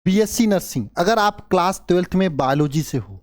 BSc nursing, अगर आप class 12th में बायोलॉजी से हो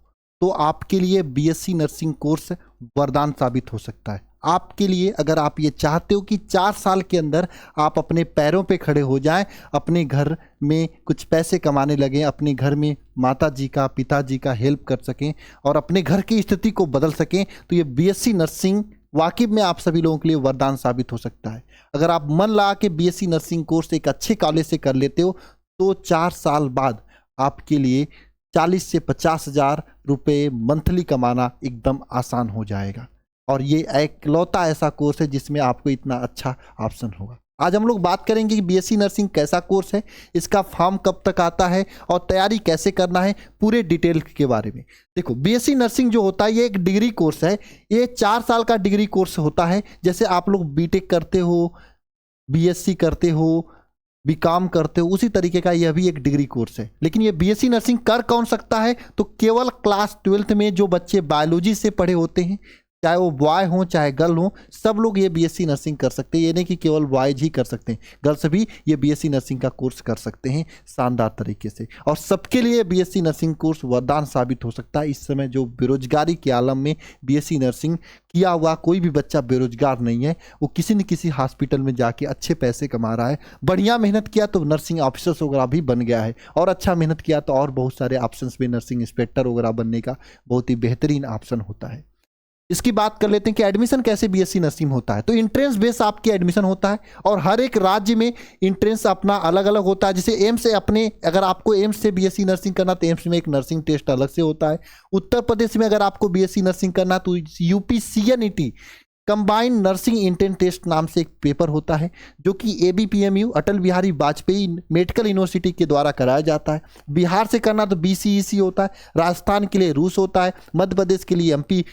तो आपके लिए बीएससी नर्सिंग कोर्स वरदान साबित हो सकता है। आपके लिए अगर आप ये चाहते हो कि 4 साल के अंदर आप अपने पैरों पे खड़े हो जाएं, अपने घर में कुछ पैसे कमाने लगें, अपने घर में माता जी का पिताजी का हेल्प कर सकें और अपने घर की स्थिति को बदल सकें, तो ये बीएससी नर्सिंग वाकई में आप सभी लोगों के लिए वरदान साबित हो सकता है। अगर आप मन लगा के बीएससी नर्सिंग कोर्स एक अच्छे कॉलेज से कर लेते हो तो 4 साल बाद आपके लिए 40 से 50 हज़ार रुपये मंथली कमाना एकदम आसान हो जाएगा। और ये एकलौता ऐसा कोर्स है जिसमें आपको इतना अच्छा ऑप्शन होगा। आज हम लोग बात करेंगे कि बीएससी नर्सिंग कैसा कोर्स है, इसका फॉर्म कब तक आता है और तैयारी कैसे करना है, पूरे डिटेल के बारे में। देखो, बीएससी नर्सिंग जो होता है ये एक डिग्री कोर्स है। ये 4 साल का डिग्री कोर्स होता है। जैसे आप लोग बीटेक करते हो, बीएससी करते हो, बीकॉम करते हो, उसी तरीके का यह भी एक डिग्री कोर्स है। लेकिन ये बीएससी नर्सिंग कर कौन सकता है? तो केवल क्लास 12th में जो बच्चे बायोलॉजी से पढ़े होते हैं, चाहे वो बॉय हो चाहे गर्ल हो, सब लोग ये बीएससी नर्सिंग कर सकते हैं। ये नहीं कि केवल बॉयज ही कर सकते हैं, गर्ल्स भी ये बीएससी नर्सिंग का कोर्स कर सकते हैं शानदार तरीके से। और सबके लिए बीएससी नर्सिंग कोर्स वरदान साबित हो सकता है। इस समय जो बेरोजगारी के आलम में बीएससी नर्सिंग किया हुआ कोई भी बच्चा बेरोजगार नहीं है। वो किसी न किसी हॉस्पिटल में जाके अच्छे पैसे कमा रहा है। बढ़िया मेहनत किया तो नर्सिंग ऑफिसर्स वगैरह भी बन गया है, और अच्छा मेहनत किया तो और बहुत सारे ऑप्शंस में नर्सिंग इंस्पेक्टर वगैरह बनने का बहुत ही बेहतरीन ऑप्शन होता है। इसकी बात कर लेते हैं कि एडमिशन कैसे बीएससी नर्सिंग होता है। तो इंट्रेंस बेस आपकी एडमिशन होता है और हर एक राज्य में इंट्रेंस अपना अलग अलग होता है। जैसे एम्स से अपने, अगर आपको एम्स से बीएससी नर्सिंग करना तो एम्स में एक नर्सिंग टेस्ट अलग से होता है। उत्तर प्रदेश में अगर आपको बीएससी नर्सिंग करना तो यूपीसीएनईटी कंबाइंड नर्सिंग इंट्रेंस टेस्ट नाम से एक पेपर होता है, जो कि एबीपीएमयू अटल बिहारी वाजपेयी मेडिकल यूनिवर्सिटी के द्वारा कराया जाता है। बिहार से करना तो बीसीईसी होता है, राजस्थान के लिए रूस होता है, मध्य प्रदेश के लिए एमपी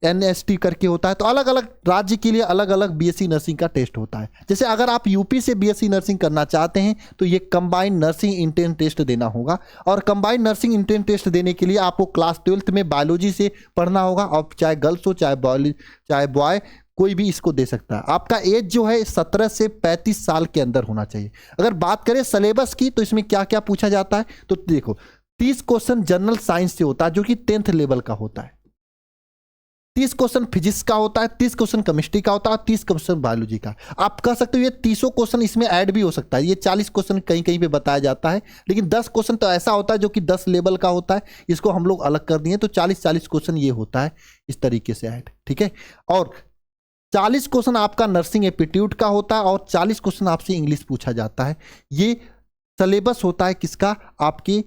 एनएसटी करके होता है। तो अलग अलग राज्य के लिए अलग अलग बीएससी नर्सिंग का टेस्ट होता है। जैसे अगर आप यूपी से बीएससी नर्सिंग करना चाहते हैं तो ये कंबाइंड नर्सिंग इंट्रेंस टेस्ट देना होगा। और कंबाइंड नर्सिंग इंट्रेंस टेस्ट देने के लिए आपको क्लास 12th में बायोलॉजी से पढ़ना होगा, और चाहे गर्ल्स हो चाहे बॉय, कोई भी इसको दे सकता है। आपका एज जो है 17 से 35 साल के अंदर होना चाहिए। अगर बात करें सिलेबस की तो इसमें क्या क्या पूछा जाता है, तो देखो 30 क्वेश्चन जनरल साइंस से होता है जो कि 10th लेवल का होता है। 30 क्वेश्चन फिजिक्स का होता है, 30 क्वेश्चन केमिस्ट्री का होता है, 30 क्वेश्चन बायोलॉजी का। आप कह सकते हो ये 30 क्वेश्चन इसमें ऐड भी हो सकता है। ये 40 क्वेश्चन कहीं कहीं पे बताया जाता है, लेकिन 10 क्वेश्चन तो ऐसा होता है जो कि 10 लेवल का होता है। इसको हम लोग अलग कर दिए तो 40 क्वेश्चन ये होता है इस तरीके से ऐड, ठीक है। और 40 क्वेश्चन आपका नर्सिंग एप्टीट्यूड का होता है और 40 क्वेश्चन आपसे इंग्लिश पूछा जाता है। ये सिलेबस होता है किसका? आपके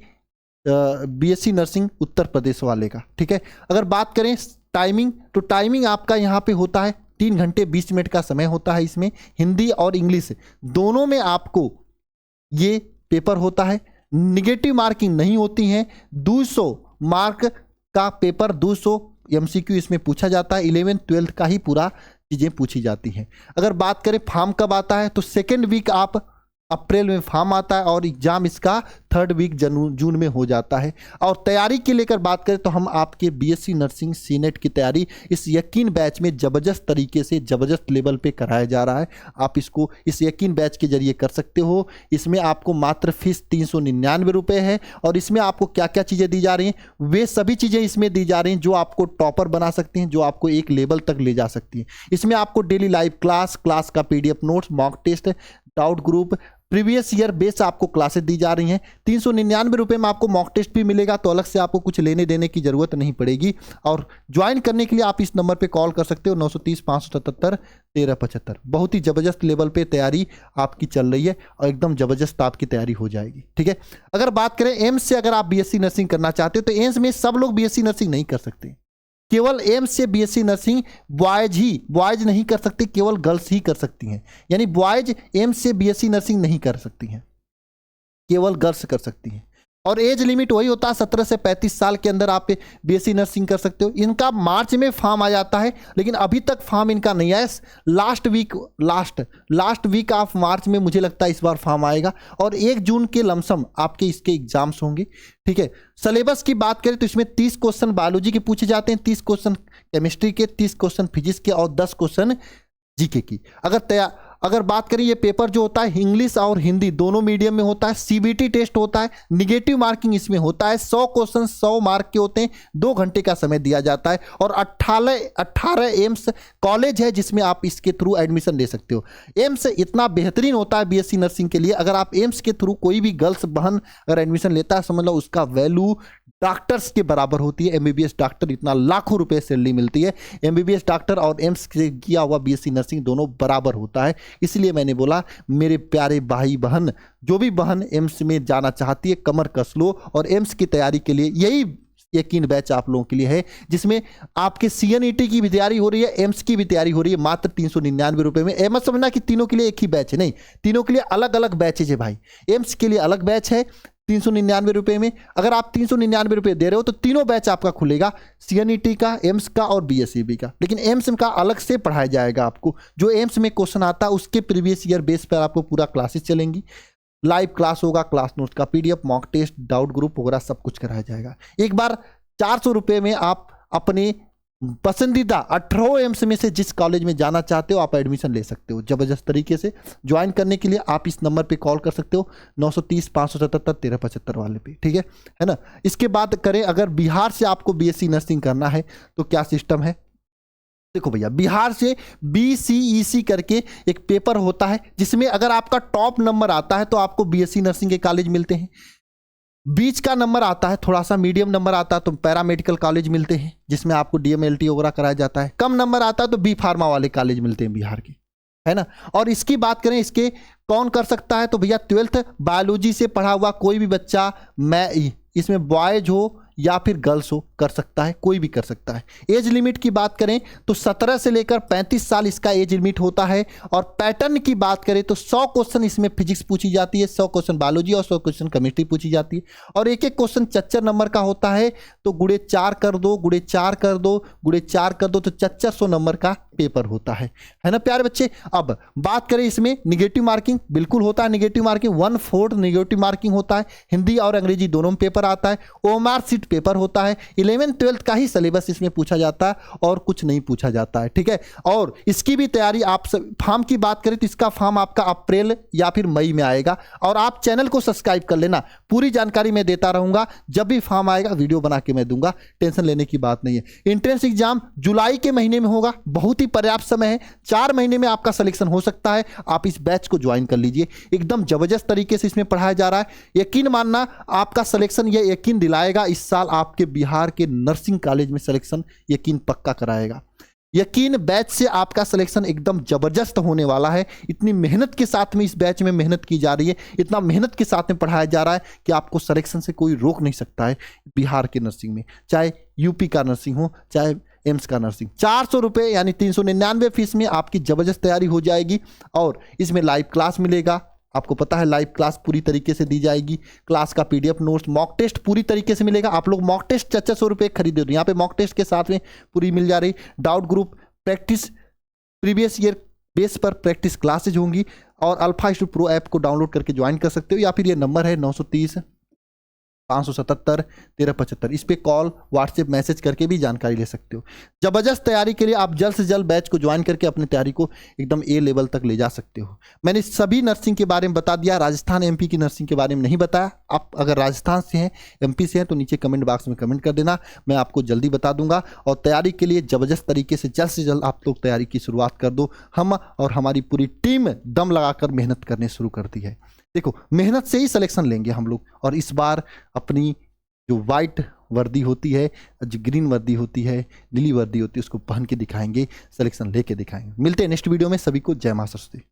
बीएससी नर्सिंग उत्तर प्रदेश वाले का, ठीक है। अगर बात करें टाइमिंग, तो टाइमिंग आपका यहाँ पे होता है 3 घंटे 20 मिनट का समय होता है। इसमें हिंदी और इंग्लिश दोनों में आपको ये पेपर होता है। निगेटिव मार्किंग नहीं होती है। 200 मार्क का पेपर, 200 एमसीक्यू इसमें पूछा जाता है। 11th 12th का ही पूरा चीज़ें पूछी जाती हैं। अगर बात करें फॉर्म कब आता है, तो 2nd वीक आप अप्रैल में फॉर्म आता है और एग्जाम इसका 3rd वीक जून में हो जाता है। और तैयारी के लेकर बात करें तो हम आपके बीएससी नर्सिंग सीनेट की तैयारी इस यकीन बैच में ज़बरदस्त तरीके से ज़बरदस्त लेवल पे कराया जा रहा है। आप इसको इस यकीन बैच के जरिए कर सकते हो। इसमें आपको मात्र फीस 399 रुपये है। और इसमें आपको क्या क्या चीज़ें दी जा रही हैं, वे सभी चीज़ें इसमें दी जा रही हैं जो आपको टॉपर बना सकती हैं, जो आपको एक लेवल तक ले जा सकती हैं। इसमें आपको डेली लाइव क्लास का PDF notes, mock test, doubt group, previous year base आपको क्लासेस दी जा रही हैं। 399 रुपये में आपको मॉक टेस्ट भी मिलेगा, तो अलग से आपको कुछ लेने देने की ज़रूरत नहीं पड़ेगी। और ज्वाइन करने के लिए आप इस नंबर पे कॉल कर सकते हो, 930 577 1375। बहुत ही ज़बरदस्त लेवल पे तैयारी आपकी चल रही है और एकदम ज़बरदस्त आपकी तैयारी हो जाएगी, ठीक है। अगर बात करें एम्स से, अगर आप बीएससी नर्सिंग करना चाहते हो तो एम्स में सब लोग बीएससी नर्सिंग नहीं कर सकते। केवल एम्स से बीएससी नर्सिंग बॉयज नहीं कर सकते, केवल गर्ल्स ही कर सकती हैं। यानी बॉयज एम्स से बीएससी नर्सिंग नहीं कर सकती हैं, केवल गर्ल्स कर सकती हैं। और एज लिमिट वही होता है, 17 से 35 साल के अंदर आप बीएससी नर्सिंग कर सकते हो। इनका मार्च में फॉर्म आ जाता है, लेकिन अभी तक फॉर्म इनका नहीं आया। लास्ट वीक ऑफ मार्च में मुझे लगता है इस बार फॉर्म आएगा। और 1 जून के लमसम आपके इसके एग्जाम्स होंगे, ठीक है। सिलेबस की बात करें तो इसमें 30 क्वेश्चन बायोलॉजी के पूछे जाते हैं, 30 क्वेश्चन केमिस्ट्री के, 30 क्वेश्चन फिजिक्स के और 10 क्वेश्चन जीके की। अगर बात करें, ये पेपर जो होता है इंग्लिश और हिंदी दोनों मीडियम में होता है। सीबीटी टेस्ट होता है, निगेटिव मार्किंग इसमें होता है। 100 क्वेश्चन 100 मार्क के होते हैं, 2 घंटे का समय दिया जाता है। और 18 एम्स कॉलेज है जिसमें आप इसके थ्रू एडमिशन ले सकते हो। एम्स इतना बेहतरीन होता है बीएससी नर्सिंग के लिए, अगर आप एम्स के थ्रू कोई भी गर्ल्स बहन अगर एडमिशन लेता है, समझ लो उसका वैल्यू डॉक्टर्स के बराबर होती है। एमबीबीएस डॉक्टर इतना लाखों रुपए सैलरी मिलती है। एमबीबीएस डॉक्टर और एम्स से किया हुआ बीएससी नर्सिंग दोनों बराबर होता है। इसलिए मैंने बोला मेरे प्यारे भाई बहन, जो भी बहन एम्स में जाना चाहती है कमर कस लो, और एम्स की तैयारी के लिए यही यकीन बैच आप लोगों के लिए है, जिसमें आपके सीएनईटी की भी तैयारी हो रही है, एम्स की भी तैयारी हो रही है, मात्र 399 रुपए में। मत समझना कि तीनों के लिए एक ही बैच है, नहीं, तीनों के लिए अलग अलग बैचेज है भाई। एम्स के लिए अलग बैच है 399 रुपए में। अगर आप 399 रुपए दे रहे हो तो तीनों बैच आपका खुलेगा, सीएनईटी का, एम्स का और बीएसईबी का। लेकिन एम्स का अलग से पढ़ाया जाएगा आपको। जो एम्स में क्वेश्चन आता है उसके प्रीवियस ईयर बेस पर आपको पूरा क्लासेस चलेंगी, लाइव क्लास होगा, क्लास नोट का PDF, mock test, doubt group वगैरह सब कुछ कराया जाएगा। एक बार 400 रुपए में आप अपने पसंदीदा 18 एम्स में से जिस कॉलेज में जाना चाहते हो आप एडमिशन ले सकते हो जबरदस्त तरीके से। ज्वाइन करने के लिए आप इस नंबर पे कॉल कर सकते हो 930 577 1375 वाले पे, ठीक है ना। इसके बाद करें, अगर बिहार से आपको बीएससी नर्सिंग करना है तो क्या सिस्टम है। देखो भैया, बिहार से BCEC करके एक पेपर होता है, जिसमें अगर आपका टॉप नंबर आता है तो आपको बीएससी नर्सिंग के कॉलेज मिलते हैं। बीच का नंबर आता है, थोड़ा सा मीडियम नंबर आता है तो पैरामेडिकल कॉलेज मिलते हैं जिसमें आपको DMLT वगैरह कराया जाता है। कम नंबर आता है तो बी फार्मा वाले कॉलेज मिलते हैं बिहार के, है ना। और इसकी बात करें, इसके कौन कर सकता है तो भैया 12th बायोलॉजी से पढ़ा हुआ कोई भी बच्चा, मैं इसमें बॉयज हो या फिर गर्ल्स हो, कर सकता है, कोई भी कर सकता है। एज लिमिट की बात करें तो 17 से लेकर 35 साल इसका एज लिमिट होता है। और पैटर्न की बात करें तो 100 क्वेश्चन इसमें फिजिक्स पूछी जाती है, 100 क्वेश्चन बायोलॉजी और 100 क्वेश्चन केमिस्ट्री पूछी जाती है। और एक एक क्वेश्चन 4 नंबर का होता है, तो गुड़े 4 कर दो, गुड़े 4 कर दो, गुड़े 4 कर दो, तो 400 नंबर का पेपर होता है ना प्यारे बच्चे। अब बात करें इसमें निगेटिव मार्किंग, बिल्कुल होता है निगेटिव मार्किंग, 1/4 निगेटिव मार्किंग होता है। हिंदी और अंग्रेजी दोनों में पेपर आता है। ओएमआर सीट पेपर होता है। 11th 12th का ही सिलेबस इसमें पूछा जाता है और कुछ नहीं पूछा जाता है, ठीक है। और इसकी भी तैयारी आप फॉर्म की बात करें तो इसका फॉर्म आपका अप्रैल या फिर मई में आएगा। और आप चैनल को सब्सक्राइब कर लेना, पूरी जानकारी मैं देता रहूंगा। जब भी फॉर्म आएगा वीडियो बना के मैं दूंगा, टेंशन लेने की बात नहीं है। एंट्रेंस एग्जाम जुलाई के महीने में होगा, बहुत ही पर्याप्त समय है, 4 महीने में आपका सिलेक्शन हो सकता है। आप इस बैच को ज्वाइन कर लीजिए, एकदम जबरदस्त तरीके से इसमें पढ़ाया जा रहा है। यकीन मानना, आपका सिलेक्शन यह यकीन दिलाएगा, इस साल आपके बिहार के नर्सिंग कॉलेज में सिलेक्शन यकीन पक्का कराएगा। यकीन बैच से आपका सिलेक्शन एकदम जबरदस्त होने वाला है। इतनी मेहनत के साथ में इस बैच में मेहनत की जा रही है, इतना मेहनत के साथ में पढ़ाया जा रहा है कि आपको सिलेक्शन से कोई रोक नहीं सकता है बिहार के नर्सिंग में, चाहे यूपी का नर्सिंग हो चाहे एम्स का नर्सिंग। 400 रुपये यानी 399 फीस में आपकी जबरदस्त तैयारी हो जाएगी। और इसमें लाइव क्लास मिलेगा, आपको पता है लाइव क्लास पूरी तरीके से दी जाएगी। क्लास का पीडीएफ नोट्स, मॉक टेस्ट पूरी तरीके से मिलेगा। आप लोग मॉक टेस्ट 400 रुपये खरीदे हो, यहाँ पे मॉक टेस्ट के साथ में पूरी मिल जा रही। Doubt group, practice, previous year base पर प्रैक्टिस क्लासेज होंगी। और अल्फा स्टूड प्रो ऐप को डाउनलोड करके ज्वाइन कर सकते हो, या फिर ये नंबर है 930 577 1375, इस पे कॉल व्हाट्सएप मैसेज करके भी जानकारी ले सकते हो। जबरदस्त तैयारी के लिए आप जल्द से जल्द बैच को ज्वाइन करके अपनी तैयारी को एकदम ए लेवल तक ले जा सकते हो। मैंने सभी नर्सिंग के बारे में बता दिया, राजस्थान एमपी की नर्सिंग के बारे में नहीं बताया। आप अगर राजस्थान से हैं, एमपी से हैं, तो नीचे कमेंट बॉक्स में कमेंट कर देना, मैं आपको जल्दी बता दूंगा। और तैयारी के लिए जबरदस्त तरीके से जल्द आप लोग तैयारी की शुरुआत कर दो। हम और हमारी पूरी टीम दम लगाकर मेहनत करने शुरू करती है। देखो, मेहनत से ही सिलेक्शन लेंगे हम लोग। और इस बार अपनी जो वाइट वर्दी होती है, जो ग्रीन वर्दी होती है, नीली वर्दी होती है, उसको पहन के दिखाएंगे, सिलेक्शन लेके दिखाएंगे। मिलते हैं नेक्स्ट वीडियो में। सभी को जय मां सरस्वती।